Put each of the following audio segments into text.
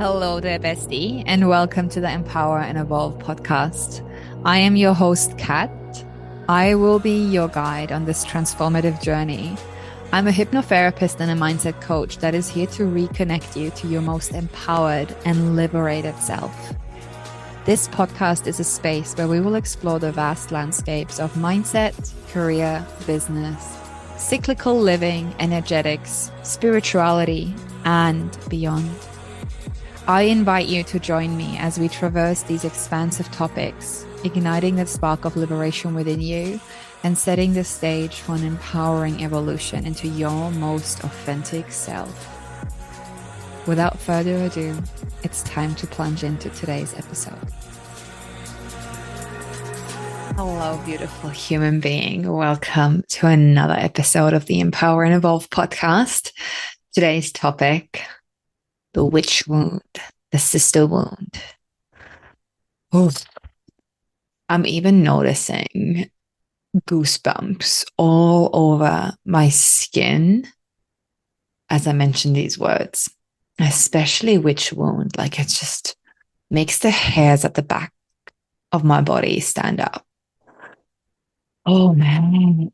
Hello there, bestie, and welcome to the Empower and Evolve podcast. I am your host, Kat. I will be your guide on this transformative journey. I'm a hypnotherapist and a mindset coach that is here to reconnect you to your most empowered and liberated self. This podcast is a space where we will explore the vast landscapes of mindset, career, business, cyclical living, energetics, spirituality, and beyond. I invite you to join me as we traverse these expansive topics, igniting the spark of liberation within you and setting the stage for an empowering evolution into your most authentic self. Without further ado, it's time to plunge into today's episode. Hello, beautiful human being. Welcome to another episode of the Empower and Evolve podcast. Today's topic: the witch wound, the sister wound. Oof. I'm even noticing goosebumps all over my skin as I mention these words, especially witch wound. Like, it just makes the hairs at the back of my body stand up. Oh man.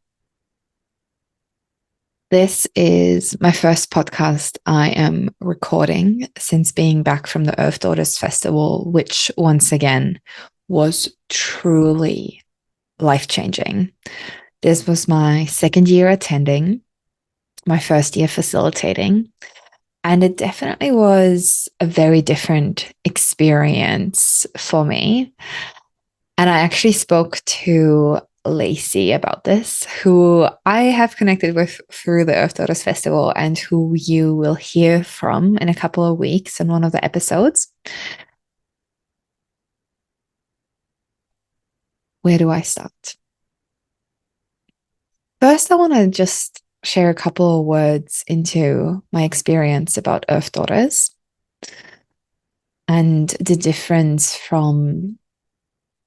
This is my first podcast I am recording since being back from the Earth Daughters Festival, which once again was truly life-changing. This was my second year attending, my first year facilitating, and it definitely was a very different experience for me. And I actually spoke to Lacey about this, who I have connected with through the Earth Daughters Festival and who you will hear from in a couple of weeks in one of the episodes. Where do I start? First, I want to just share a couple of words into my experience about Earth Daughters and the difference from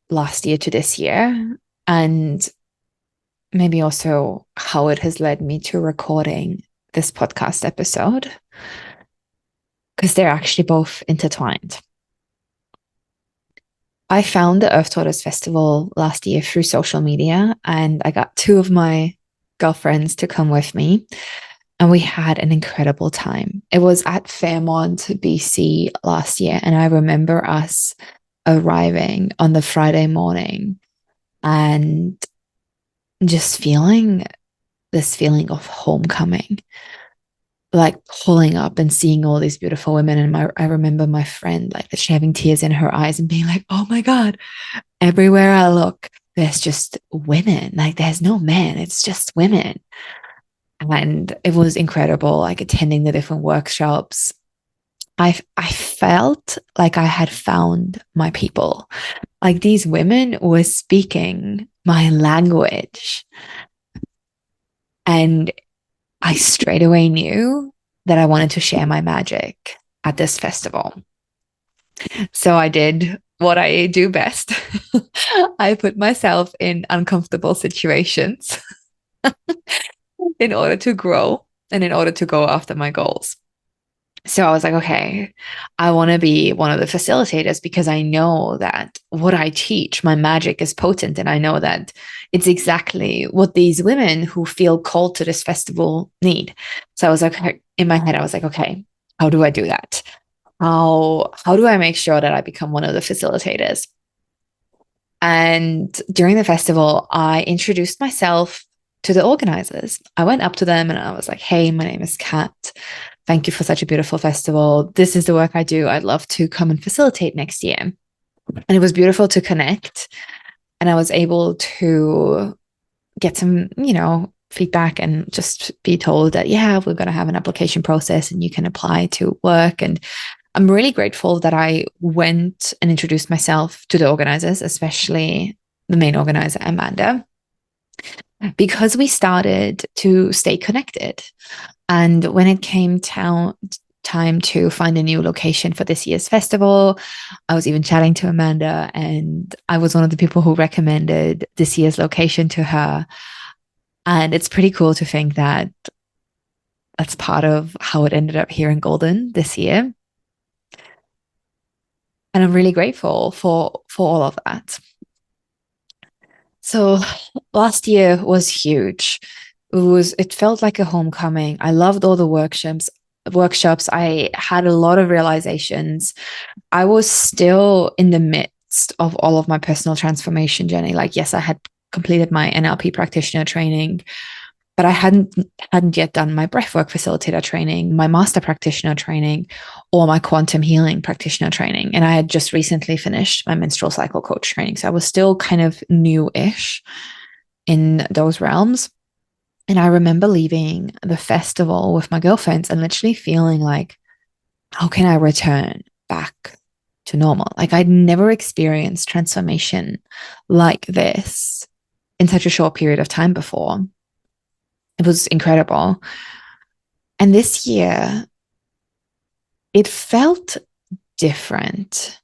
last year to this year, and maybe also how it has led me to recording this podcast episode, because they're actually both intertwined. I found the Earth Daughters Festival last year through social media, and I got two of my girlfriends to come with me, and we had an incredible time. It was at Fairmont, BC last year, and I remember us arriving on the Friday morning and just feeling this feeling of homecoming, like pulling up and seeing all these beautiful women. And I remember my friend, like, she having tears in her eyes and being like, oh my God, everywhere I look, there's just women. Like, there's no men, it's just women. And it was incredible, like attending the different workshops. I felt like I had found my people. Like, these women were speaking my language. And I straight away knew that I wanted to share my magic at this festival. So I did what I do best. I put myself in uncomfortable situations in order to grow and in order to go after my goals. So I was like, okay, I want to be one of the facilitators because I know that what I teach, my magic is potent. And I know that it's exactly what these women who feel called to this festival need. So I was like, in my head, I was like, okay, how do I do that? How do I make sure that I become one of the facilitators? And during the festival, I introduced myself to the organizers. I went up to them and I was like, hey, my name is Kat. Thank you for such a beautiful festival. This is the work I do. I'd love to come and facilitate next year. And it was beautiful to connect. And I was able to get some, feedback and just be told that, yeah, we're going to have an application process and you can apply to work. And I'm really grateful that I went and introduced myself to the organizers, especially the main organizer, Amanda, because we started to stay connected. And when it came time to find a new location for this year's festival, I was even chatting to Amanda, and I was one of the people who recommended this year's location to her. And it's pretty cool to think that that's part of how it ended up here in Golden this year. And I'm really grateful for all of that. So last year was huge. It felt like a homecoming. I loved all the workshops. I had a lot of realizations. I was still in the midst of all of my personal transformation journey. Like, yes, I had completed my NLP practitioner training, but I hadn't yet done my breathwork facilitator training, my master practitioner training, or my quantum healing practitioner training. And I had just recently finished my menstrual cycle coach training. So I was still kind of new-ish in those realms. And I remember leaving the festival with my girlfriends and literally feeling like, how can I return back to normal? Like, I'd never experienced transformation like this in such a short period of time before. It was incredible. And this year, it felt different.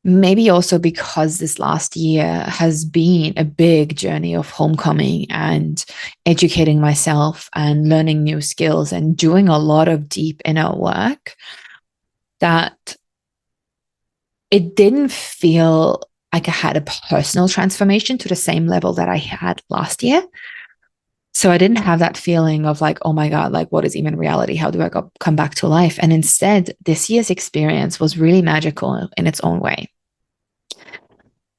Maybe also because this last year has been a big journey of homecoming and educating myself and learning new skills and doing a lot of deep inner work, that it didn't feel like I had a personal transformation to the same level that I had last year. So I didn't have that feeling of like, oh my God, like what is even reality? How do I come back to life? And instead, this year's experience was really magical in its own way.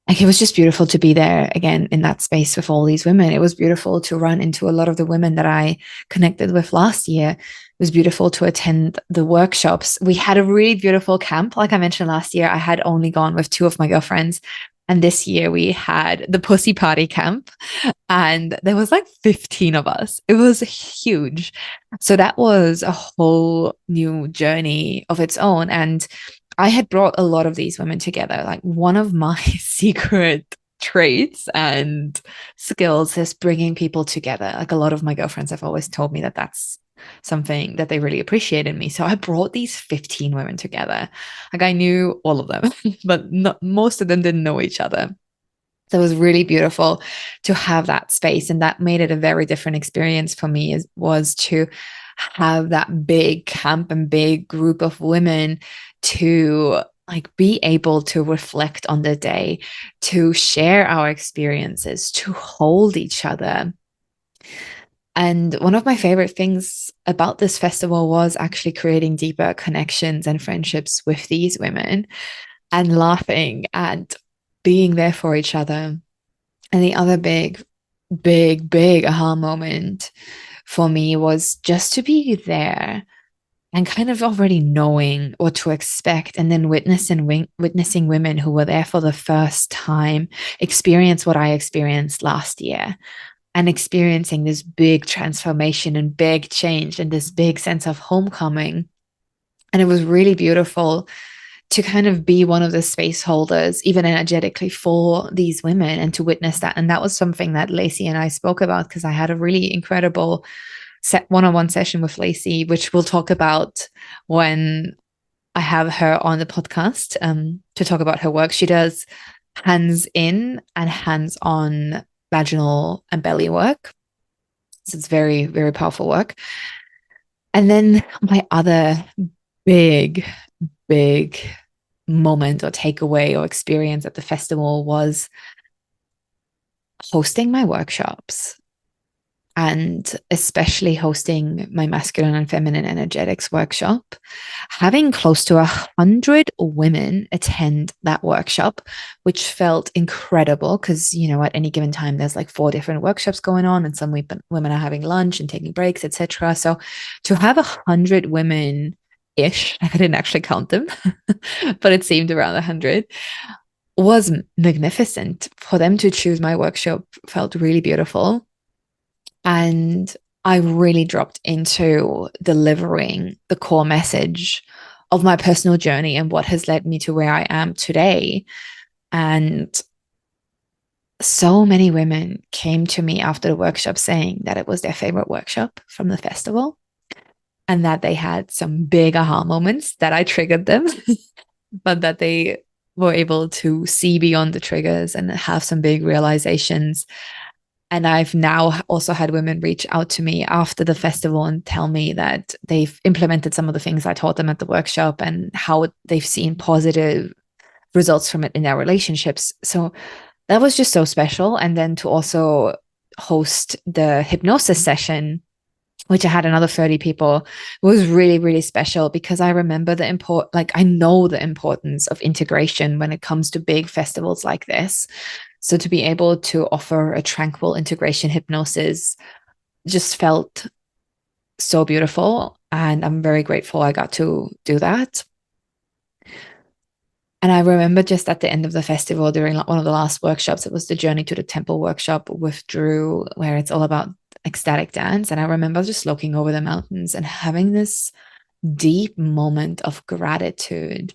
Like, it was just beautiful to be there again in that space with all these women. It was beautiful to run into a lot of the women that I connected with last year. It was beautiful to attend the workshops. We had a really beautiful camp. Like I mentioned last year, I had only gone with two of my girlfriends. And this year we had the Pussy Party camp, and there was like 15 of us. It was huge. So that was a whole new journey of its own. And I had brought a lot of these women together. Like, one of my secret traits and skills is bringing people together. Like, a lot of my girlfriends have always told me that that's something that they really appreciate in me. So I brought these 15 women together. Like, I knew all of them, but most of them didn't know each other. So it was really beautiful to have that space. And that made it a very different experience for me, was to have that big camp and big group of women to like be able to reflect on the day, to share our experiences, to hold each other. And one of my favorite things about this festival was actually creating deeper connections and friendships with these women and laughing and being there for each other. And the other big aha moment for me was just to be there and kind of already knowing what to expect, and then witnessing women who were there for the first time experience what I experienced last year, and experiencing this big transformation and big change and this big sense of homecoming. And it was really beautiful to kind of be one of the space holders, even energetically, for these women, and to witness that. And that was something that Lacey and I spoke about, because I had a really incredible one-on-one session with Lacey, which we'll talk about when I have her on the podcast, to talk about her work. She does hands in and hands on vaginal and belly work. So it's very, very powerful work. And then my other big moment or takeaway or experience at the festival was hosting my workshops, and especially hosting my masculine and feminine energetics workshop. Having close to 100 women attend that workshop, which felt incredible, because, you know, at any given time there's like 4 different workshops going on, and some women are having lunch and taking breaks, etc. So to have 100 women ish, I didn't actually count them, but it seemed around 100, was magnificent. For them to choose my workshop felt really beautiful. And I really dropped into delivering the core message of my personal journey and what has led me to where I am today. And so many women came to me after the workshop saying that it was their favorite workshop from the festival, and that they had some big aha moments that I triggered them, but that they were able to see beyond the triggers and have some big realizations. And I've now also had women reach out to me after the festival and tell me that they've implemented some of the things I taught them at the workshop, and how they've seen positive results from it in their relationships. So that was just so special. And then to also host the hypnosis session, which I had another 30 people, was really, really special because I remember I know the importance of integration when it comes to big festivals like this. So to be able to offer a tranquil integration hypnosis just felt so beautiful. And I'm very grateful I got to do that. And I remember just at the end of the festival during like one of the last workshops, it was the Journey to the Temple workshop with Drew, where it's all about ecstatic dance. And I remember just looking over the mountains and having this deep moment of gratitude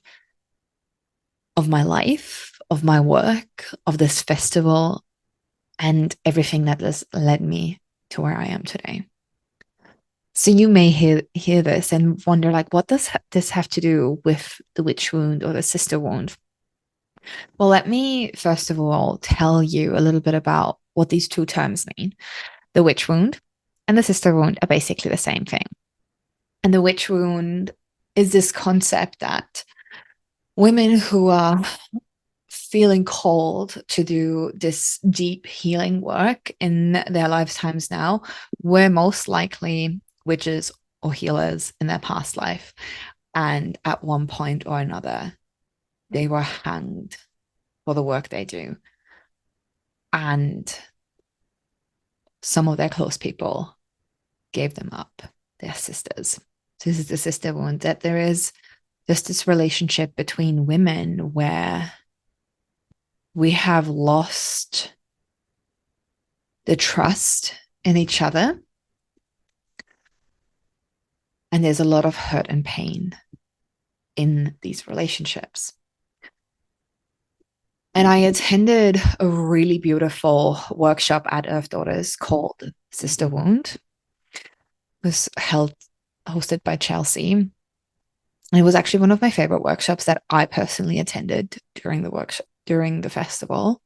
of my life, of my work, of this festival, and everything that has led me to where I am today. So you may hear this and wonder, like, what does this have to do with the witch wound or the sister wound? Well, let me first of all tell you a little bit about what these two terms mean. The witch wound and the sister wound are basically the same thing. And the witch wound is this concept that women who are feeling called to do this deep healing work in their lifetimes now were most likely witches or healers in their past life. And at one point or another, they were hanged for the work they do. And some of their close people gave them up, their sisters. So this is the sister wound, that there is just this relationship between women where we have lost the trust in each other. And there's a lot of hurt and pain in these relationships. And I attended a really beautiful workshop at Earth Daughters called Sister Wound. It was hosted by Chelsea. And it was actually one of my favorite workshops that I personally attended during the festival.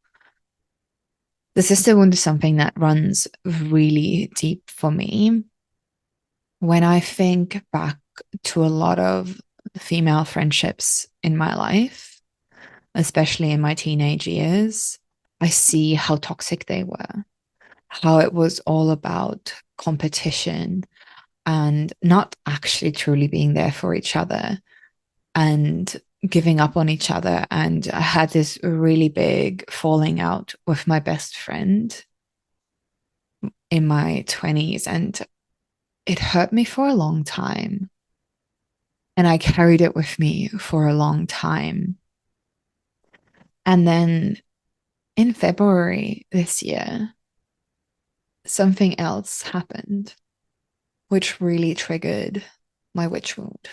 The sister wound is something that runs really deep for me. When I think back to a lot of female friendships in my life, especially in my teenage years, I see how toxic they were, how it was all about competition and not actually truly being there for each other and giving up on each other. And I had this really big falling out with my best friend in my 20s, and it hurt me for a long time. And I carried it with me for a long time. And then in February this year, something else happened, which really triggered my witch wound.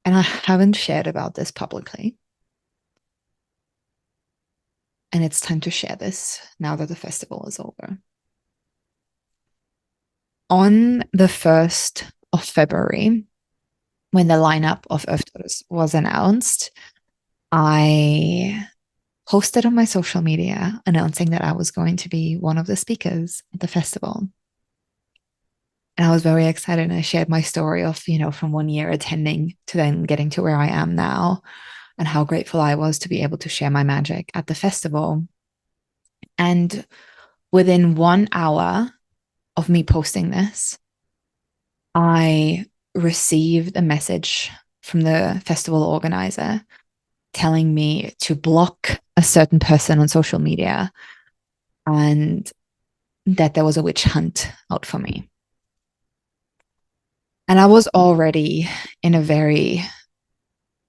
And I haven't shared about this publicly. And it's time to share this now that the festival is over. On the 1st of February, when the lineup of Earth Daughters was announced, I posted on my social media announcing that I was going to be one of the speakers at the festival. And I was very excited, and I shared my story of, from 1 year attending to then getting to where I am now, and how grateful I was to be able to share my magic at the festival. And within 1 hour of me posting this, I received a message from the festival organizer telling me to block a certain person on social media and that there was a witch hunt out for me. And I was already in a very,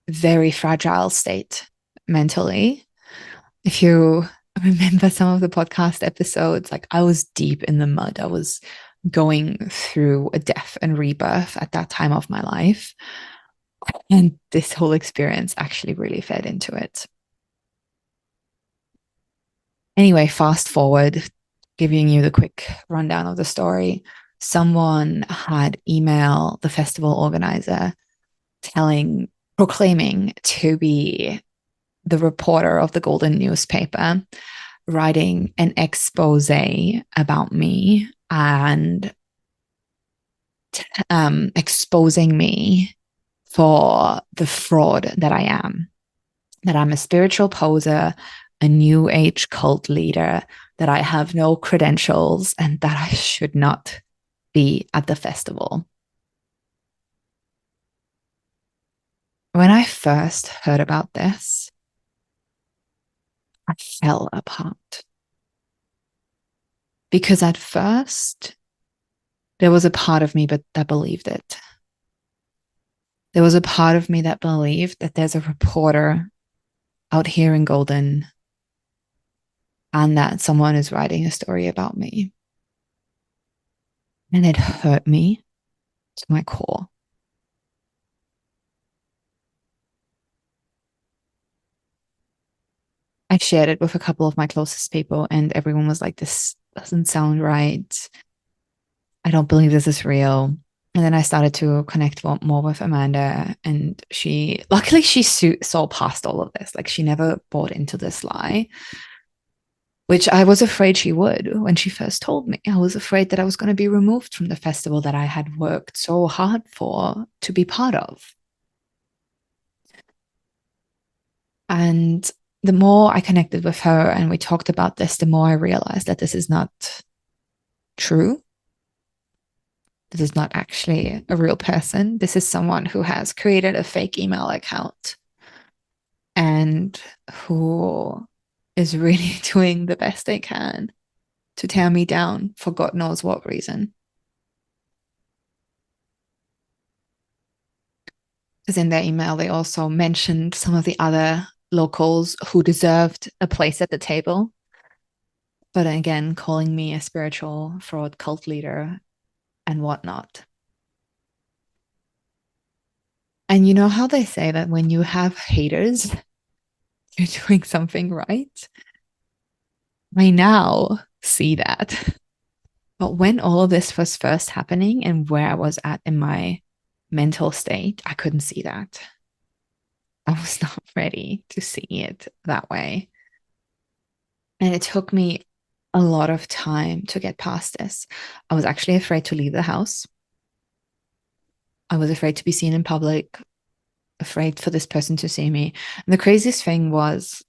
very fragile state mentally. If you remember some of the podcast episodes, like, I was deep in the mud. I was going through a death and rebirth at that time of my life. And this whole experience actually really fed into it. Anyway, fast forward, giving you the quick rundown of the story. Someone had emailed the festival organizer proclaiming to be the reporter of the Golden newspaper, writing an expose about me and exposing me for the fraud that I am, that I'm a spiritual poser, a new age cult leader, that I have no credentials, and that I should not be at the festival. When I first heard about this, I fell apart because at first there was a part of me that believed it. There was a part of me that believed that there's a reporter out here in Golden and that someone is writing a story about me. And it hurt me to my core. I shared it with a couple of my closest people, and everyone was like, this doesn't sound right. I don't believe this is real. And then I started to connect more with Amanda, and luckily, she saw past all of this. Like, she never bought into this lie, which I was afraid she would when she first told me. I was afraid that I was going to be removed from the festival that I had worked so hard for to be part of. And the more I connected with her and we talked about this, the more I realized that this is not true. This is not actually a real person. This is someone who has created a fake email account and who is really doing the best they can to tear me down for God knows what reason. Because in their email, they also mentioned some of the other locals who deserved a place at the table. But again, calling me a spiritual fraud cult leader and whatnot. And you know how they say that when you have haters, you're doing something right? I now see that. But when all of this was first happening and where I was at in my mental state, I couldn't see that. I was not ready to see it that way. And it took me a lot of time to get past this. I was actually afraid to leave the house. I was afraid to be seen in public, afraid for this person to see me. And the craziest thing was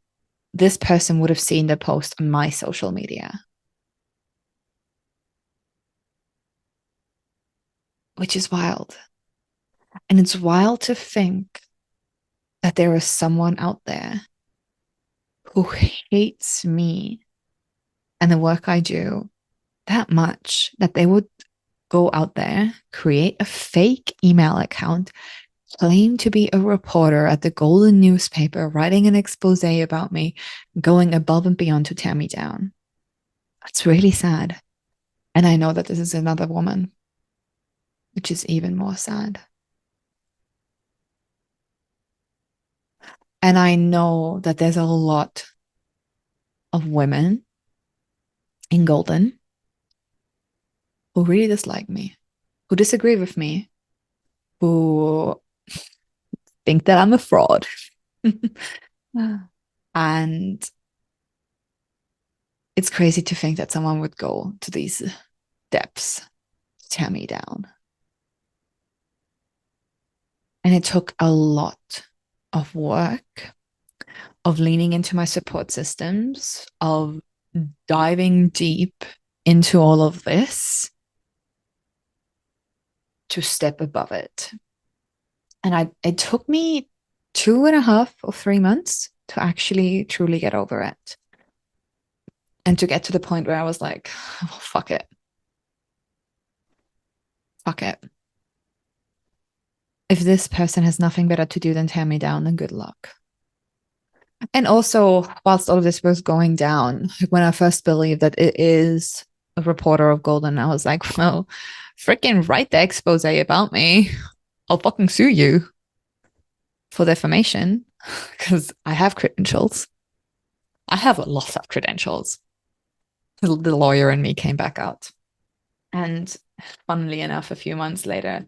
this person would have seen the post on my social media, which is wild. And it's wild to think that there is someone out there who hates me and the work I do that much that they would go out there, create a fake email account, claim to be a reporter at the Golden newspaper, writing an expose about me, going above and beyond to tear me down. That's really sad. And I know that this is another woman, which is even more sad. And I know that there's a lot of women in Golden who really dislike me, who disagree with me, who think that I'm a fraud. And it's crazy to think that someone would go to these depths to tear me down. And it took a lot of work, of leaning into my support systems, of diving deep into all of this to step above it. And it took me 2.5 or 3 months to actually truly get over it. And to get to the point where I was like, oh, fuck it. Fuck it. If this person has nothing better to do than tear me down, then good luck. And also, whilst all of this was going down, when I first believed that it is a reporter of Golden, I was like, well, freaking write the expose about me. I'll fucking sue you for defamation because I have credentials. I have a lot of credentials. The lawyer and me came back out. And funnily enough, a few months later,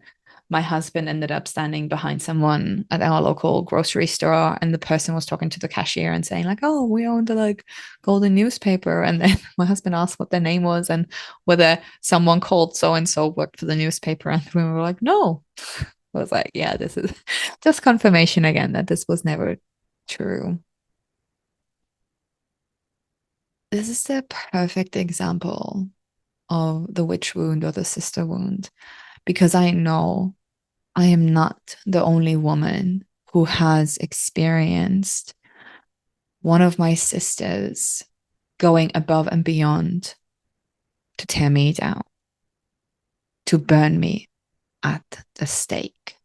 my husband ended up standing behind someone at our local grocery store, and the person was talking to the cashier and saying like, oh, we own the like Golden newspaper. And then my husband asked what their name was and whether someone called so and so worked for the newspaper, and we were like, no, I was like, yeah, this is just confirmation again that this was never true. This is the perfect example of the witch wound or the sister wound because I know I am not the only woman who has experienced one of my sisters going above and beyond to tear me down, to burn me at the stake.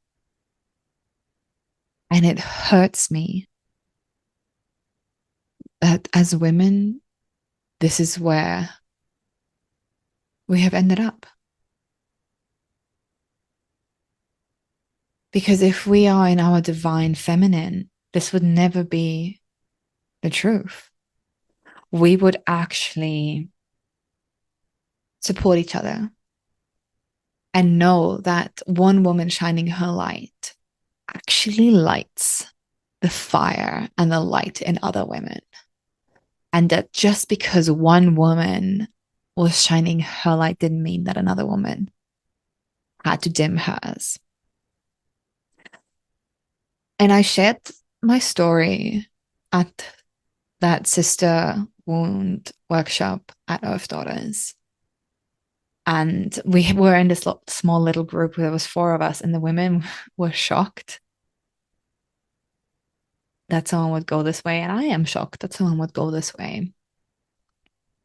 And it hurts me that as women, this is where we have ended up. Because if we are in our divine feminine, this would never be the truth. We would actually support each other and know that one woman shining her light actually lights the fire and the light in other women. And that just because one woman was shining her light didn't mean that another woman had to dim hers. And I shared my story at that sister wound workshop at Earth Daughters. And we were in this small little group where there was four of us, and the women were shocked that someone would go this way. And I am shocked that someone would go this way.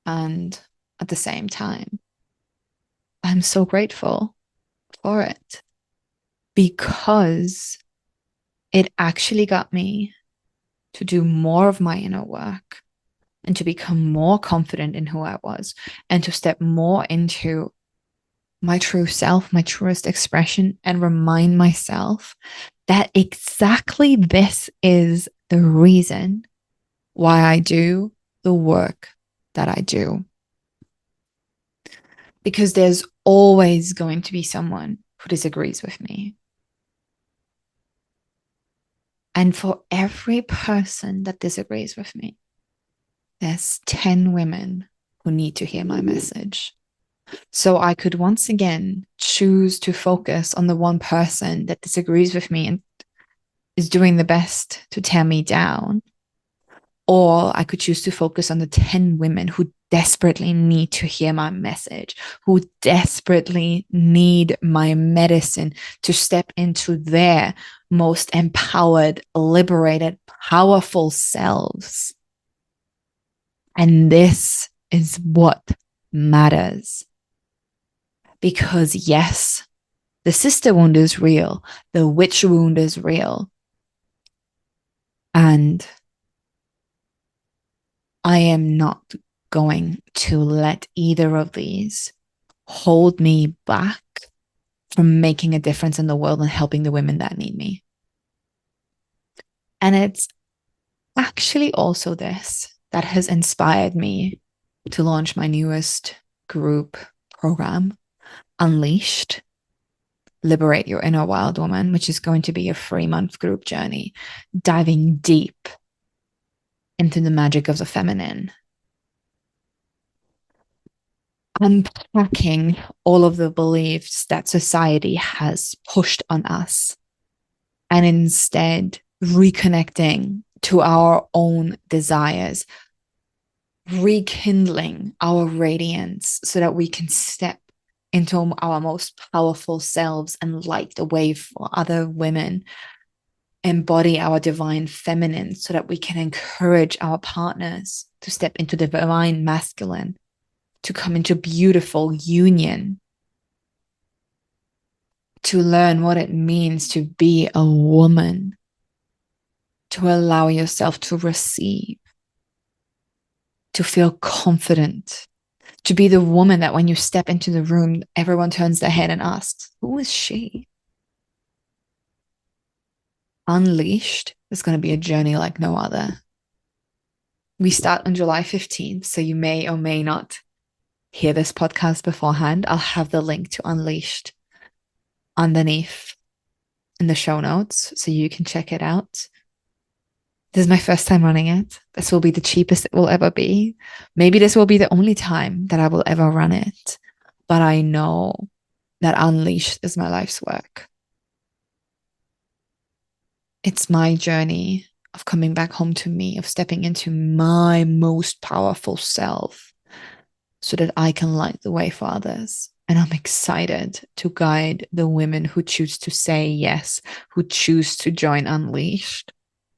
And at the same time, I'm so grateful for it because it actually got me to do more of my inner work and to become more confident in who I was and to step more into my true self, my truest expression, and remind myself that exactly this is the reason why I do the work that I do. Because there's always going to be someone who disagrees with me. And for every person that disagrees with me, there's 10 women who need to hear my message. So I could once again choose to focus on the one person that disagrees with me and is doing the best to tear me down. Or I could choose to focus on the 10 women who desperately need to hear my message, who desperately need my medicine to step into their most empowered, liberated, powerful selves. And this is what matters. Because yes, the sister wound is real. The witch wound is real. And I am not going to let either of these hold me back from making a difference in the world and helping the women that need me. And it's actually also this that has inspired me to launch my newest group program, Unleashed, Liberate Your Inner Wild Woman, which is going to be a 3-month group journey, diving deep into the magic of the feminine, unpacking all of the beliefs that society has pushed on us, and instead reconnecting to our own desires, rekindling our radiance so that we can step into our most powerful selves and light the way for other women, embody our divine feminine so that we can encourage our partners to step into the divine masculine, to come into beautiful union, to learn what it means to be a woman, to allow yourself to receive, to feel confident, to be the woman that when you step into the room, everyone turns their head and asks, who is she? Unleashed is going to be a journey like no other. We start on July 15th, so you may or may not hear this podcast beforehand. I'll have the link to Unleashed underneath in the show notes so you can check it out. This is my first time running it. This will be the cheapest it will ever be. Maybe this will be the only time that I will ever run it. But I know that Unleashed is my life's work. It's my journey of coming back home to me, of stepping into my most powerful self so that I can light the way for others. And I'm excited to guide the women who choose to say yes, who choose to join Unleashed,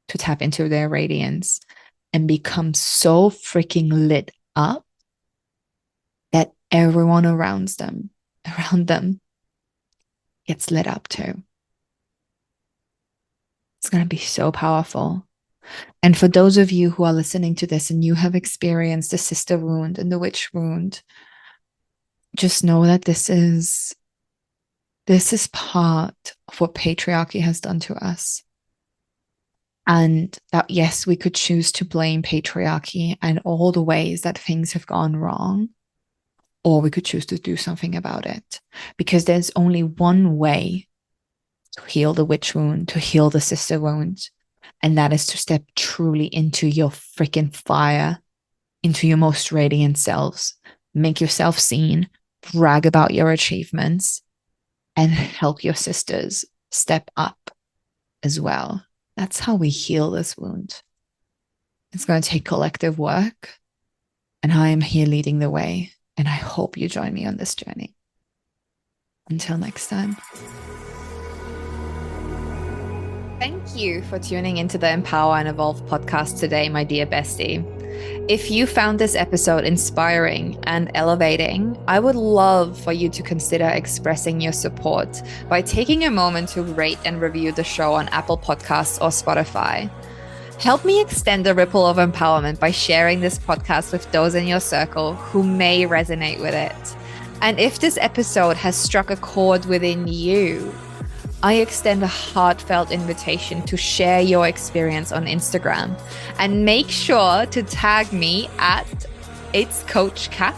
to tap into their radiance and become so freaking lit up that everyone around them gets lit up too. It's going to be so powerful. And for those of you who are listening to this and you have experienced the sister wound and the witch wound, just know that this is part of what patriarchy has done to us. And that, yes, we could choose to blame patriarchy and all the ways that things have gone wrong, or we could choose to do something about it. Because there's only one way to heal the witch wound, to heal the sister wound, and that is to step truly into your freaking fire, into your most radiant selves, make yourself seen, brag about your achievements, and help your sisters step up as well. That's how we heal this wound. It's going to take collective work, and I am here leading the way, and I hope you join me on this journey. Until next time. Thank you for tuning into the Empower and Evolve podcast today, my dear bestie. If you found this episode inspiring and elevating, I would love for you to consider expressing your support by taking a moment to rate and review the show on Apple Podcasts or Spotify. Help me extend the ripple of empowerment by sharing this podcast with those in your circle who may resonate with it. And if this episode has struck a chord within you, I extend a heartfelt invitation to share your experience on Instagram and make sure to tag me at It's Coach Kat,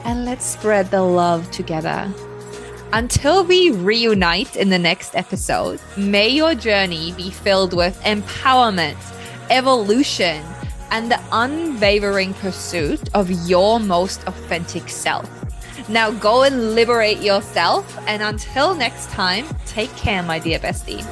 and let's spread the love together. Until we reunite in the next episode, may your journey be filled with empowerment, evolution, and the unwavering pursuit of your most authentic self. Now go and liberate yourself. And until next time, take care, my dear bestie.